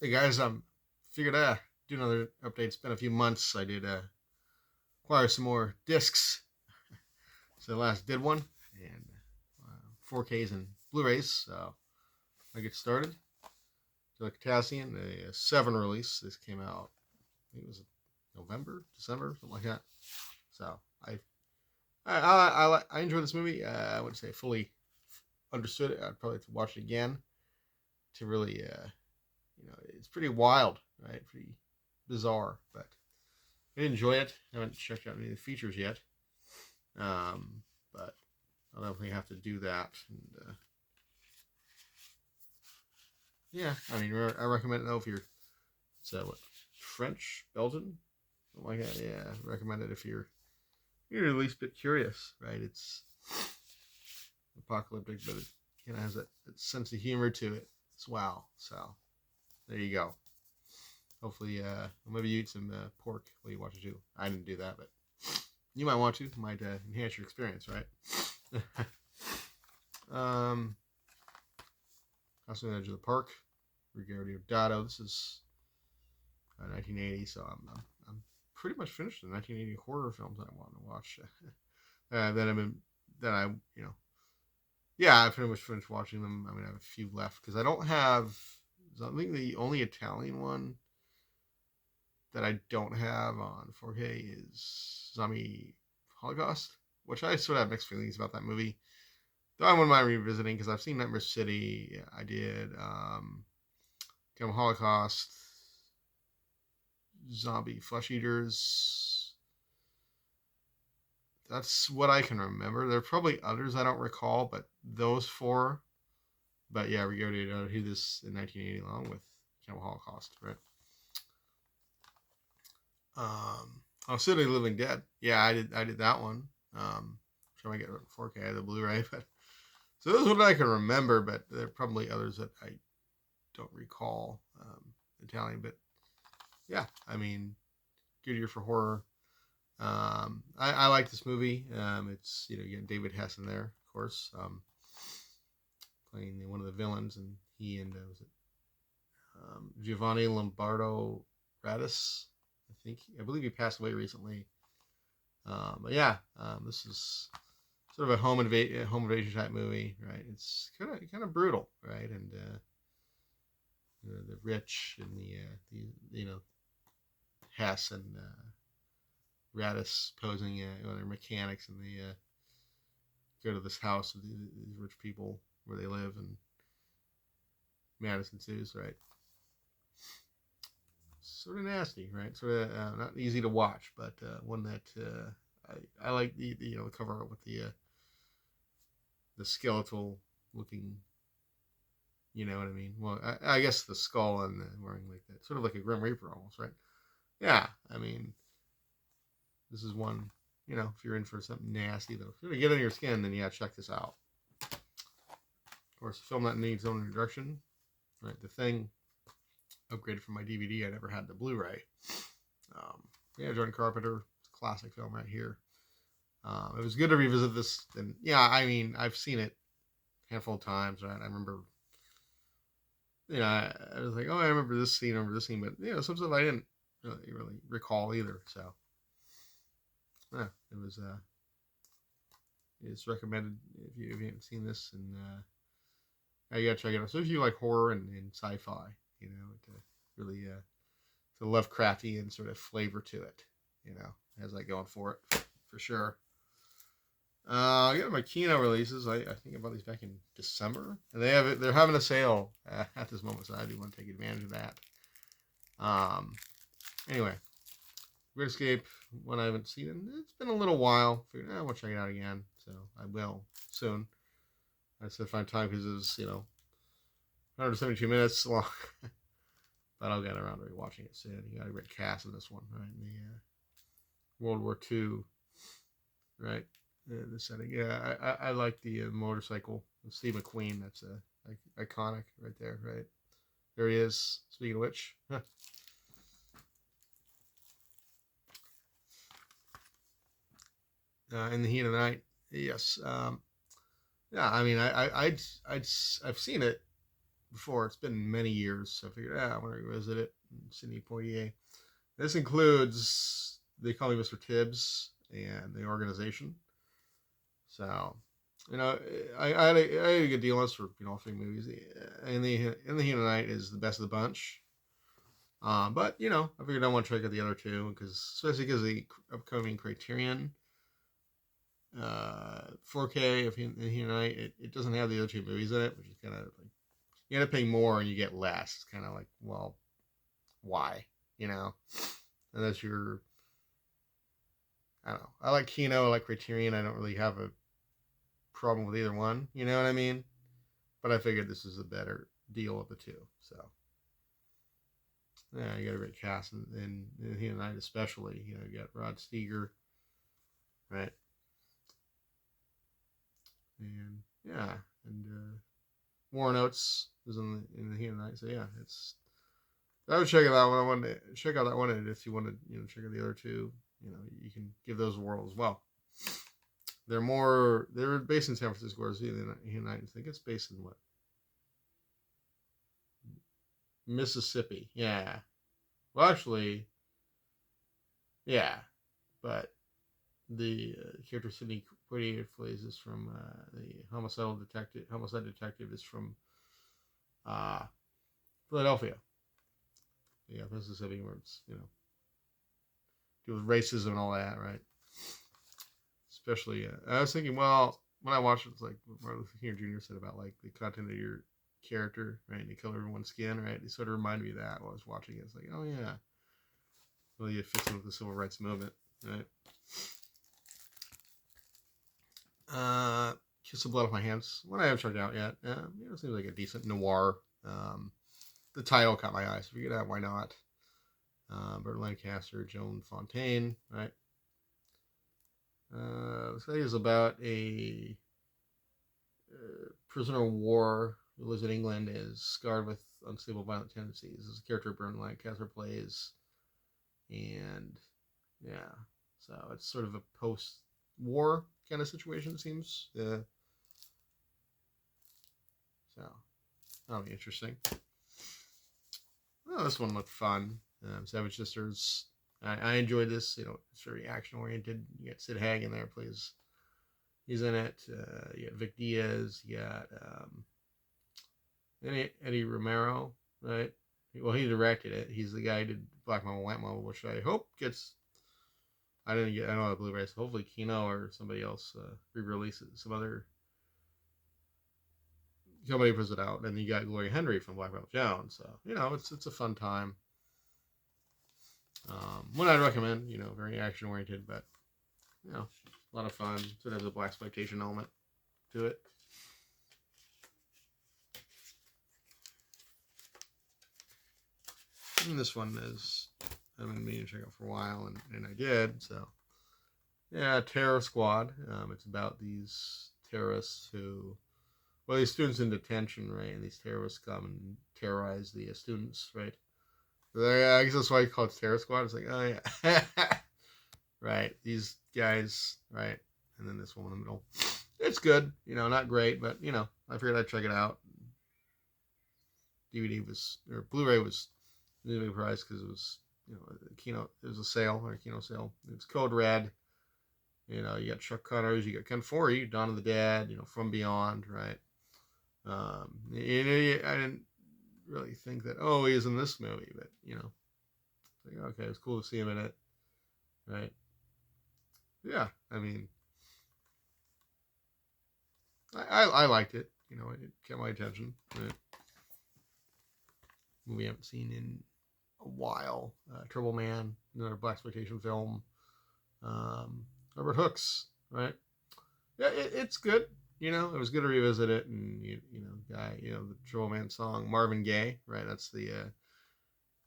Hey guys, figured do another update. It's been a few months. I did acquire some more discs. So the last did one and 4Ks and Blu-rays. So I get started. So the Potassium, the 7 release. This came out. I think it was November, December, something like that. So I enjoyed this movie. I wouldn't say fully understood it. I'd probably have to watch it again to really it's pretty wild, right? Pretty bizarre, but I did enjoy it. I haven't checked out any of the features yet, but I'll definitely have to do that. And yeah, I mean, I recommend it though if you're what, French, Belgian, something like that. Yeah, I recommend it if you're at least a bit curious, right? It's apocalyptic, but it kind of has that sense of humor to it as well. So there you go. Hopefully, maybe you eat some pork while you watch it too. I didn't do that, but you might want to. It might enhance your experience, right? Also, the Edge of the Park, Rigorio Dado. This is 1980, so I'm pretty much finished the 1980 horror films that I want to watch. I pretty much finished watching them. I mean, I have a few left because I don't have. I think the only Italian one that I don't have on 4K is Zombie Holocaust, which I sort of have mixed feelings about that movie. Though I wouldn't mind revisiting because I've seen Nightmare City. Yeah, I did. Holocaust, Zombie Flesh Eaters. That's what I can remember. There are probably others I don't recall, but those four. But yeah, we go to do this in 1980 along with Cannibal Holocaust, right? City of the Living Dead. Yeah, I did that one. Trying to get 4K the Blu-ray, but so those are what I can remember. But there are probably others that I don't recall. Italian, but yeah, I mean, good year for horror. I like this movie. It's again David Hess in there, of course, playing one of the villains, and he and was it Giovanni Lombardo Radis? I believe he passed away recently. But yeah, this is sort of a home invasion type movie, right? It's kind of brutal, right? And the rich and the Hess and Radis posing they're mechanics, and they go to this house of these rich people where they live, and Madison ensues, right? Sort of nasty, right? Sort of not easy to watch, but one that I like the cover art with the skeletal looking. You know what I mean? Well, I guess the skull and wearing like that, sort of like a Grim Reaper almost, right? Yeah, I mean, this is one. If you're in for something nasty that'll really get under your skin, then yeah, check this out. Of course, a film that needs its own introduction, right? The Thing, upgraded from my DVD. I never had the Blu-ray. John Carpenter, classic film right here. It was good to revisit this, and yeah, I mean, I've seen it a handful of times, right? I remember, I was like, oh, I remember this scene, but some stuff I didn't really recall either. So, yeah, it was. It's recommended if you haven't seen this, and you gotta check it out. So if you like horror and sci-fi, it really it's a Lovecraftian sort of flavor to it. Has that going for it for sure. I got my Kino releases. I think I bought these back in December, and they're having a sale at this moment, so I do want to take advantage of that. Anyway, Great Escape, one I haven't seen, and it's been a little while. Figured I want to check it out again, so I will soon. I said find time because it was 172 minutes long, but I'll get around to rewatching it soon. You got a great cast in this one, right? In the World War II, right? The setting. Yeah, I like the motorcycle with Steve McQueen. That's iconic right there, right? There he is. Speaking of which. In the Heat of the Night. Yes. Yeah, I mean, I've seen it, before. It's been many years, so I figured, I want to revisit it. Sidney Poitier. This includes They Call Me Mr. Tibbs and The Organization. So, I had a good deal on this for all three movies. In the Heat of the Night is the best of the bunch. But I figured I want to check out the other two especially because the upcoming Criterion 4K of In the Heat of the Night, it doesn't have the other two movies in it, which is kind of like you end up paying more and you get less. It's kind of like, well, why? Unless you're, I don't know. I like Kino, I like Criterion. I don't really have a problem with either one. You know what I mean? But I figured this is a better deal of the two. So, yeah, you got a great cast in the Heat of the Night, especially. You got Rod Steiger, right? And yeah, and Warren Oates is in the Heat of the Night. So yeah, I would check out that one. I wanted to check out that one, and if you want to check out the other two, you can give those a whirl as well. They're based in San Francisco, whereas the Heat of the Night, I think it's based in what? Mississippi. Yeah. Well, actually, yeah, but the character Sidney Poitier plays is from the homicide detective is from Philadelphia. Yeah, Mississippi, where it's deal with racism and all that, right? Especially, I was thinking, well, when I watched it, it's like Martin Luther King Jr. said about like the content of your character, right? And the color of everyone's skin, right? It sort of reminded me of that while I was watching it. It's like, oh yeah, well, it fits in with the civil rights movement, right? Kiss of Blood Off My Hands. One I haven't checked out yet. It seems like a decent noir. The title caught my eye, so figured out why not. Burt Lancaster, Joan Fontaine, right? This thing is about a prisoner of war who lives in England, is scarred with unstable violent tendencies. This is a character Burt Lancaster plays, and yeah, so it's sort of a post-war kind of situation, it seems. So that'll be interesting. Oh, this one looked fun. Savage Sisters. I enjoyed this. It's very action oriented. You got Sid Haig in there, plays. He's in it. You got Vic Diaz. You got Eddie Romero, right? Well, he directed it. He's the guy who did Black Mama, White Mama, which I hope gets. I don't know the Blu-ray, so hopefully Kino or somebody else re-releases. Somebody puts it out, and you got Gloria Henry from Black Metal Jones. So it's a fun time. One I'd recommend. Very action oriented, but a lot of fun. Sort of has a blaxploitation element to it. And this one is I've been meaning to check out for a while, and I did. So yeah, Terror Squad. It's about these terrorists these students in detention, right? And these terrorists come and terrorize the students, right? I guess that's why you call it Terror Squad. It's like, oh yeah, right? These guys, right? And then this one in the middle. It's good, not great, but I figured I'd check it out. Blu-ray was really priced because it was, Kino. It was a sale or a Kino sale. It's Code Red. You got Chuck Connors, you got Ken Foree, Dawn of the Dead, From Beyond, right? I didn't really think that, he is in this movie, but like, okay, it's cool to see him in it, right? Yeah, I mean, I liked it. It kept my attention. Right? Movie I haven't seen in a while. Turbo Man, another blaxploitation film. Robert Hooks, right? Yeah, it's good. It was good to revisit it, and the Turbo Man song Marvin Gaye, right? That's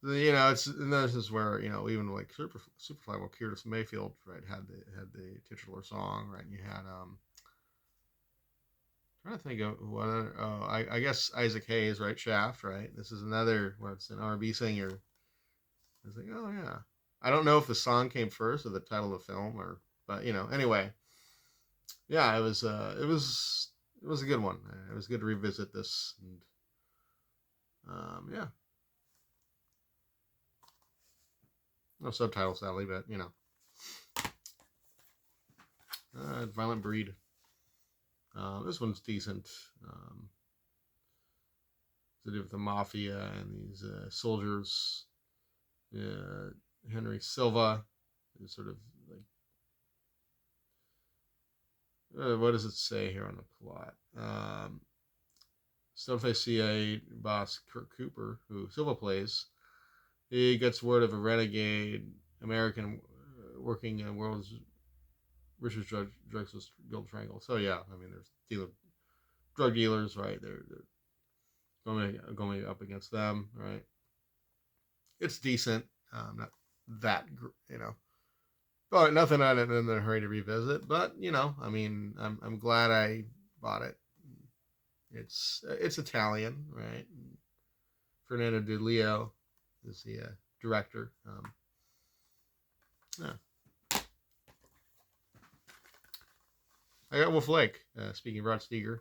this is where even like Superfly, well, Curtis Mayfield, right, had the titular song, right? And you had trying to think of what other, I guess Isaac Hayes, right? Shaft, right? This is another an R&B singer. I was like, oh yeah, I don't know if the song came first or the title of the film, but anyway, yeah, it was a good one. It was good to revisit this, and Yeah. No subtitles, sadly, but you know. Violent Breed. This one's decent. To do with the mafia and these soldiers. Henry Silva is sort of like, what does it say here on the plot? Stoneface CIA boss Kurt Cooper, who Silva plays, he gets word of a renegade American working in world's richest drug triangle. So yeah, I mean, there's drug dealers, right? They're going up against them, right? It's decent, not that you know, but nothing I'm in a hurry to revisit. But you know, I mean, I'm glad I bought it. It's Italian, right? Fernando De Leo is the director. Yeah. I got Wolf Lake. Speaking of Rod Steiger,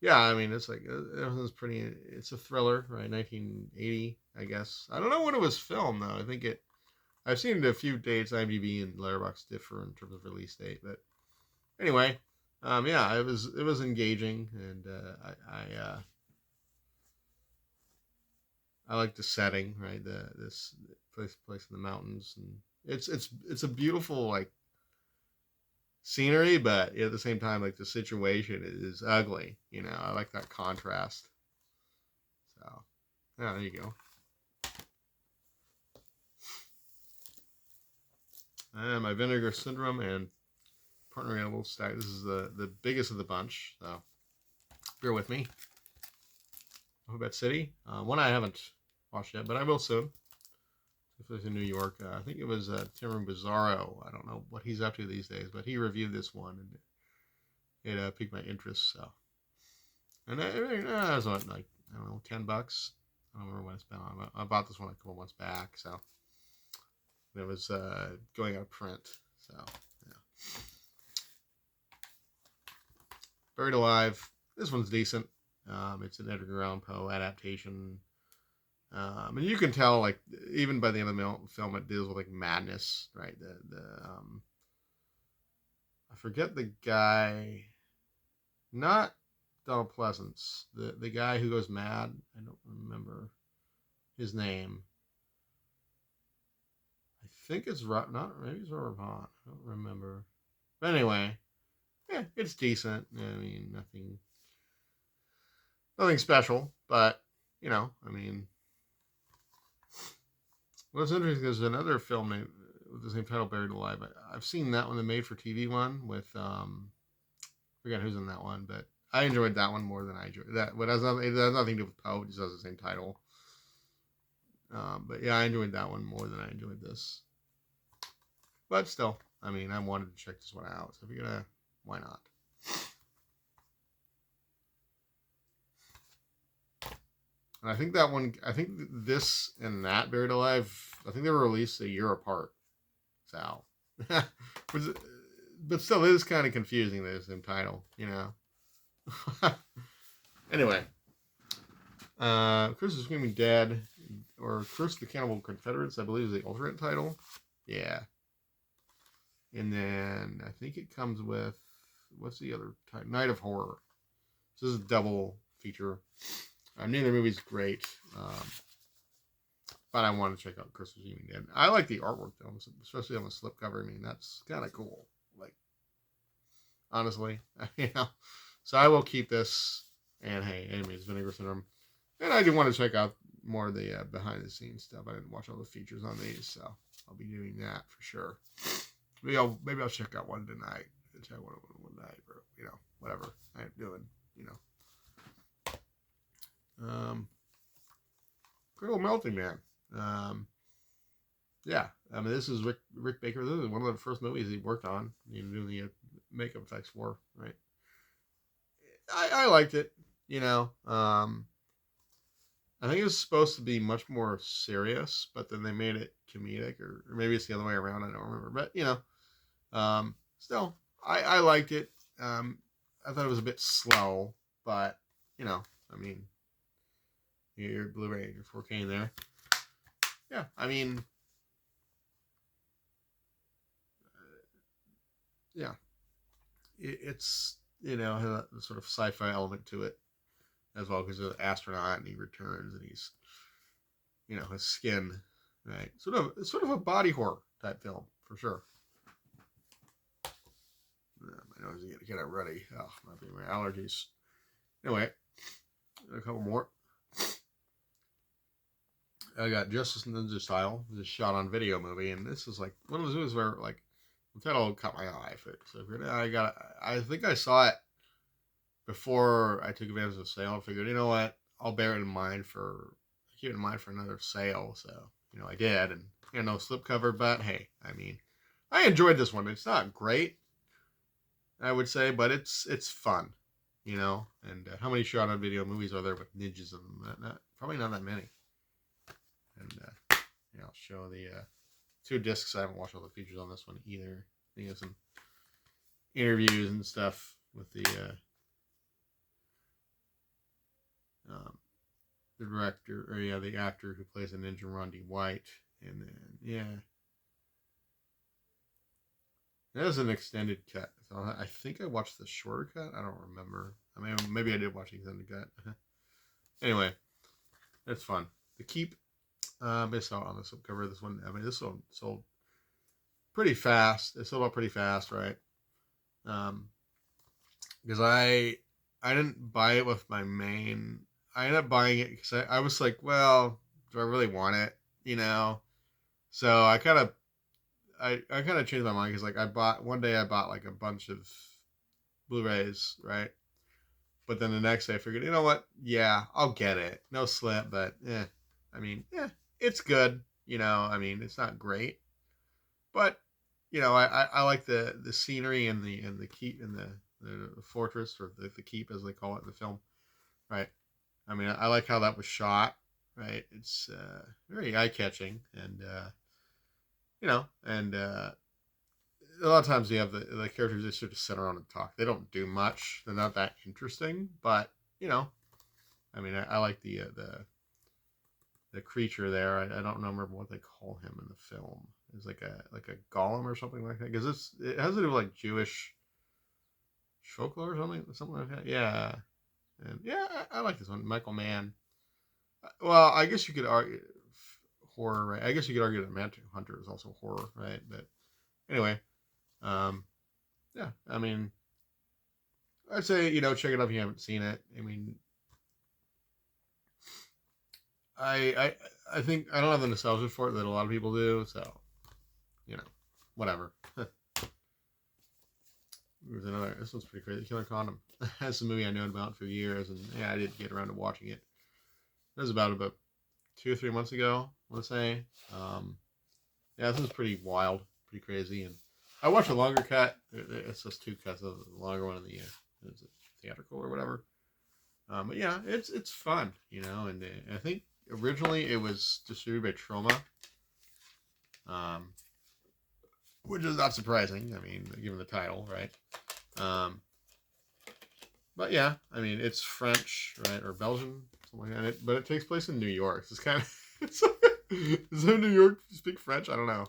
yeah, I mean it's like everything's pretty. It's a thriller, right? 1980, I guess. I don't know when it was filmed though. I think it. I've seen a few dates. IMDb and Letterboxd differ in terms of release date, but anyway, yeah, it was engaging, and I like the setting, right? This place in the mountains, and it's a beautiful like scenery, but at the same time, like the situation is ugly. You know, I like that contrast. So, yeah, there you go. And my Vinegar Syndrome and Partner Animals stack. This is the biggest of the bunch, so bear with me. Alphabet City. One I haven't watched yet, but I will soon. If it's in New York, I think it was Timur Bizarro. I don't know what he's up to these days, but he reviewed this one and it piqued my interest. So, and it was what, like, I don't know, $10. I don't remember when it's been on. I bought this one a couple months back, so it was going out of print. So, yeah. Buried Alive. This one's decent. It's an Edgar Allan Poe adaptation. And you can tell, like, even by the end of the film, it deals with like madness, right? I forget the guy, not Donald Pleasance, the guy who goes mad. I don't remember his name. I think it's maybe it's Robert Vaughn. I don't remember. But anyway, yeah, it's decent. I mean, nothing special, but you know, I mean. What's interesting is another film with the same title, Buried Alive. I've seen that one, the made-for-TV one with I forget who's in that one, but I enjoyed that one more than I enjoyed that. But it has nothing to do with Poe; it just has the same title. But yeah, I enjoyed that one more than I enjoyed this. But still, I mean, I wanted to check this one out, so if you're gonna, why not? And I think this and that Buried Alive, I think they were released a year apart. So, but still, it is kind of confusing. The same title, you know. Anyway, Curse of the Screaming Dead, or Curse of the Cannibal Confederates, I believe is the alternate title. Yeah. And then I think it comes with, what's the other title? Night of Horror. So this is a double feature. Neither movie's great, but I want to check out Curse of the Screaming Dead. I like the artwork though, especially on the slipcover. I mean, that's kind of cool. Like, honestly, you know. So I will keep this. And hey, anyways, Vinegar Syndrome. And I do want to check out more of the behind the scenes stuff. I didn't watch all the features on these, so I'll be doing that for sure. Maybe I'll check out one tonight. Check one night, or you know, whatever I'm doing, you know. Critical Melting Man. Yeah, I mean, this is Rick Baker. This is one of the first movies he worked on. You know, doing the makeup effects for, right? I liked it. You know, I think it was supposed to be much more serious, but then they made it comedic, or maybe it's the other way around. I don't remember, but you know, still, I liked it. I thought it was a bit slow, but you know, I mean, your Blu-ray, your 4K in there. Yeah, I mean, yeah, it's has a sort of sci-fi element to it as well because he's an astronaut and he returns and he's his skin, right? Sort of a body horror type film for sure. My nose is getting kind of ruddy. Oh, might be my allergies. Anyway, a couple more. I got Justice Ninja Style. This is shot on video movie, and this is like one of those movies where like the title caught my eye. So I think I saw it before I took advantage of the sale. I figured, you know what, I'll bear it in mind keep it in mind for another sale. So I did, and no slipcover, but hey, I mean, I enjoyed this one. It's not great, I would say, but it's fun, And how many shot on video movies are there with ninjas in them? Probably not that many. And I'll show the 2 discs. I haven't watched all the features on this one either. I think there's some interviews and stuff with the director, or the actor who plays the ninja, Rondi White, and then there's an extended cut. So I think I watched the shorter cut. I don't remember. I mean, maybe I did watch the extended cut. Anyway, it's fun. The Keep. I saw it on the subcover of this one. I mean, this one sold pretty fast. It sold out pretty fast, right? Because I didn't buy it with my main. I ended up buying it because I was like, well, do I really want it? So I kind of changed my mind because like I bought like a bunch of Blu-rays, right? But then the next day I figured, you know what? Yeah, I'll get it. No slip, but I mean, it's good. I mean, it's not great, but I like the scenery and the keep and the fortress, or the keep as they call it in the film, right? I mean, I like how that was shot, right? It's very eye catching, and and a lot of times you have the characters just sort of sit around and talk. They don't do much. They're not that interesting, but I mean, I like the creature there. I don't remember what they call him in the film. It's like a golem or something like that. Because it has to do with like Jewish folklore or something like that. Yeah, and I like this one, Michael Mann. Well, I guess you could argue horror, right? I guess you could argue that Manhunter is also horror, right? But anyway, yeah. I mean, I'd say check it out if you haven't seen it. I mean, I think I don't have the nostalgia for it that a lot of people do, so whatever. There's another. This one's pretty crazy. Killer Condom. That's a movie I known about for years, and I didn't get around to watching it. It was about 2 or 3 months ago, I want to say. This was pretty wild, pretty crazy, and I watched a longer cut. It's just 2 cuts of the longer one in the theatrical or whatever. But yeah, it's fun, and I think originally it was distributed by Troma, which is not surprising. I mean, given the title, right? But yeah, I mean, it's French, right, or Belgian, something like that. But it takes place in New York. It's kind of does New York speak French? I don't know.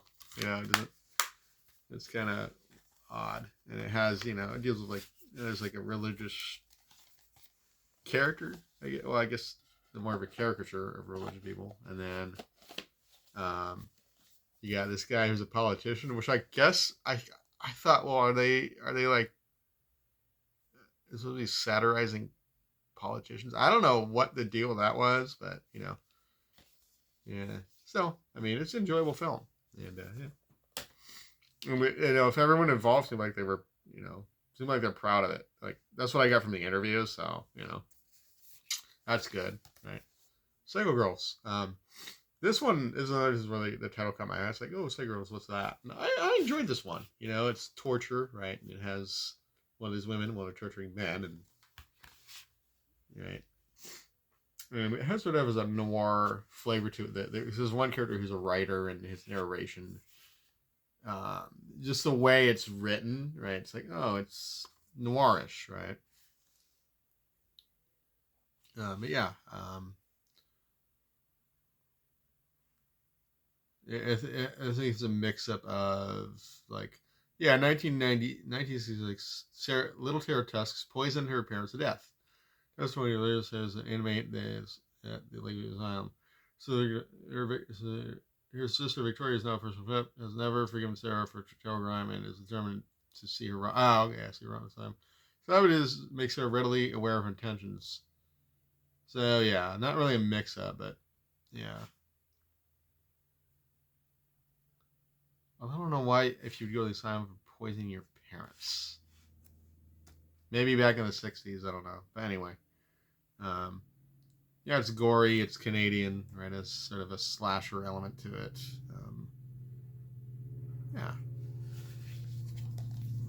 It's kind of odd, and it has it deals with there's like a religious character. I guess more of a caricature of religious people, and then you got this guy who's a politician, which I guess I thought, well, are they like this will be satirizing politicians? I don't know what the deal with that was, but yeah. So I mean, it's an enjoyable film, and and if everyone involved seemed like they were, seemed like they're proud of it. Like that's what I got from the interviews. So that's good, right? Psycho Girls. This one is really the title caught my eye. It's like, oh, Psycho Girls, what's that? And I enjoyed this one. It's torture, right? And it has one of these women while they're torturing men, and right. And it has sort of as a noir flavor to it. There's one character who's a writer, and his narration, just the way it's written, right? It's like, oh, it's noirish, right? But yeah, I think it's a mix-up of, like, yeah, 1990, 1966, Little Tara Tusks poisoned her parents to death. Testimony later says that inmate is at the Lady Asylum. So her sister Victoria is now first fit, has never forgiven Sarah for telegram and is determined to see her. Oh, okay, I see her wrong this time. So that is makes her readily aware of her intentions. So yeah, not really a mix-up, but yeah. I don't know why if you'd go to the asylum for poisoning your parents. Maybe back in the '60s, I don't know. But anyway, um, yeah, it's gory. It's Canadian, right? It's sort of a slasher element to it. Yeah,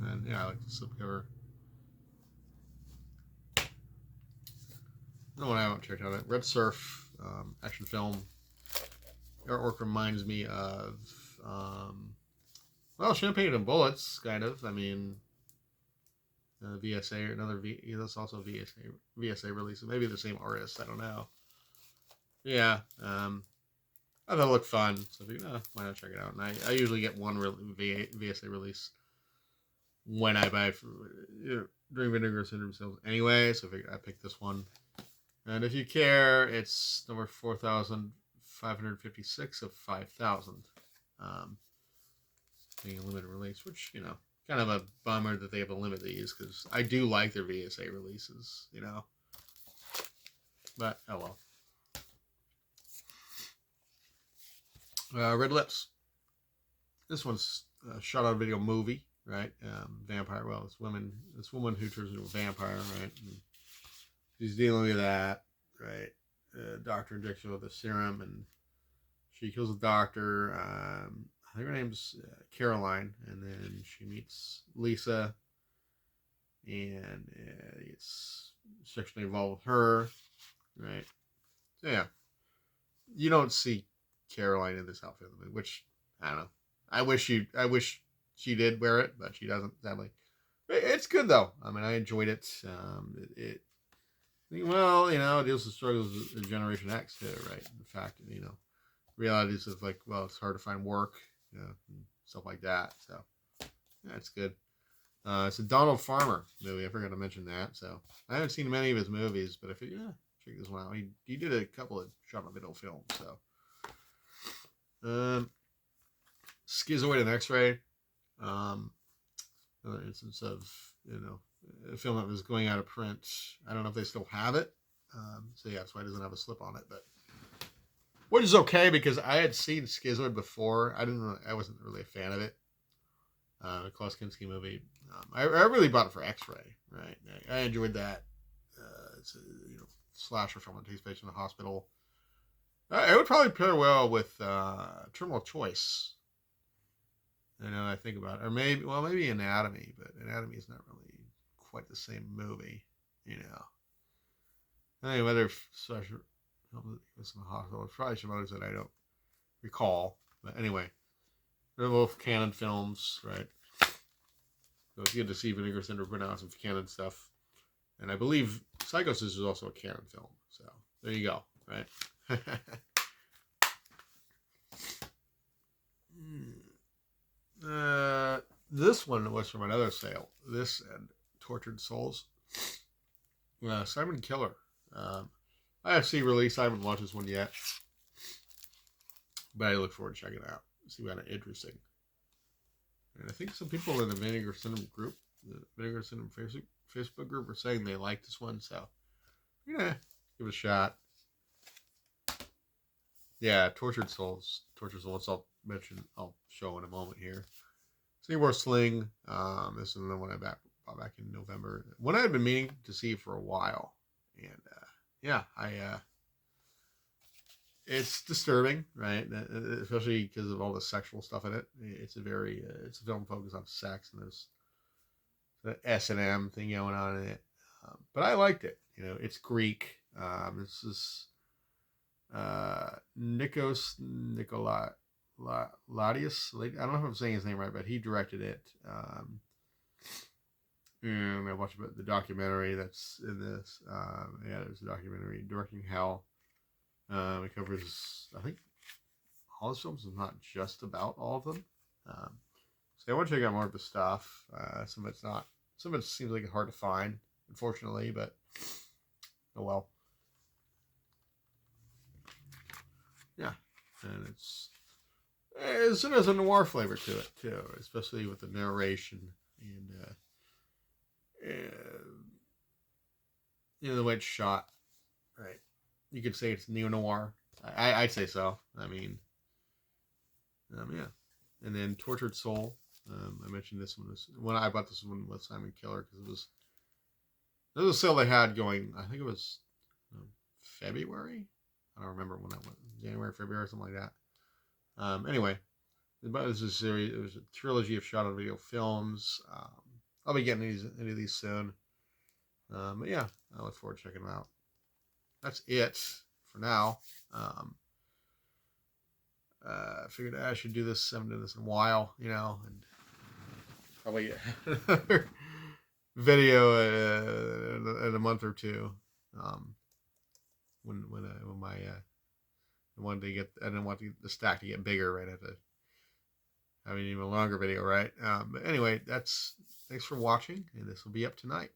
and yeah, I like the slipcover. No one I haven't checked out it. Red Surf, action film. Artwork reminds me of, um, well, Champagne and Bullets, kind of. I mean, VSA, another that's also VSA release. Maybe the same artist. I don't know. Yeah, I thought it looked fun, so I figured, why not check it out? And I usually get one VSA release when I buy during Vinegar Syndrome sales anyway, so I figured I picked this one. And if you care, it's number 4,556 of 5,000. Being a limited release, which, kind of a bummer that they have a limit these, because I do like their VSA releases, But, oh well. Red Lips. This one's shot on video movie, right? Vampire. Well, this woman who turns into a vampire, right? And she's dealing with that, right? Doctor injects her with a serum, and she kills the doctor. I think her name's Caroline, and then she meets Lisa, and gets sexually involved with her, right? So yeah, you don't see Caroline in this outfit, which I don't know. I wish she did wear it, but she doesn't, sadly. It's good though. I mean, I enjoyed it. Well, it deals with struggles of Generation X too, right? The fact that, realities of, like, well, it's hard to find work, and stuff like that. So yeah, it's good. It's a Donald Farmer movie. I forgot to mention that. So I haven't seen many of his movies, but I figured, check this one out. He did a couple of shot on video films. So Schizoid and X-Ray. Another instance of, a film that was going out of print. I don't know if they still have it. So yeah, that's why it doesn't have a slip on it, but which is okay because I had seen Schizoid before. I wasn't really a fan of it. The Klaus Kinski movie. I really bought it for X-Ray, right? I enjoyed that. It's a slasher film that takes place in a hospital. It would probably pair well with Terminal Choice. I think about it. Or maybe Anatomy, but Anatomy is not really quite the same movie, Anyway, whether slasher film was in the hospital, there's probably some others that I don't recall. But anyway, they're both canon films, right? So it's good to see Vinegar Syndrome put out some canon stuff. And I believe Psychosis is also a canon film. So there you go, right? This one was from another sale. This and Tortured Souls. Simon Killer. IFC release. I haven't watched this one yet. But I look forward to checking it out. See what kind of interesting. And I think some people in the Vinegar Syndrome group, the Vinegar Syndrome Facebook group, are saying they like this one. So, give it a shot. Yeah, Tortured Souls. I'll show in a moment here. Seymour Sling. This is the one I bought back in November. One I had been meaning to see for a while. And, it's disturbing, right? Especially because of all the sexual stuff in it. It's a film focused on sex, and there's the S&M thing going on in it. But I liked it. It's Greek. This is Nikos Nikoladius. I don't know if I'm saying his name right, but he directed it. And I watched the documentary that's in this. There's a documentary, Directing Hell. It covers, I think, all his films. It's not just about all of them. So I want to check out more of his stuff. Some of it's not. Some of it seems like it's hard to find, unfortunately, but oh well. Yeah, and it has a noir flavor to it too, especially with the narration and the way it's shot. Right, you could say it's neo noir. I'd say so. I mean, yeah. And then Tortured Soul. I mentioned this one was when I bought this one with Simon Killer because it was a sale they had going. I think it was February. I don't remember when that was. January, February, something like that. Anyway, it was a series. It was a trilogy of shot-on-video films. I'll be getting into these soon. But yeah, I look forward to checking them out. That's it for now. I figured I should do this. I haven't done this in a while, and probably get another video in a month or two. When my I wanted to get, I didn't want the stack to get bigger, right? I have to have an even longer video, right? But anyway, thanks for watching, and this will be up tonight.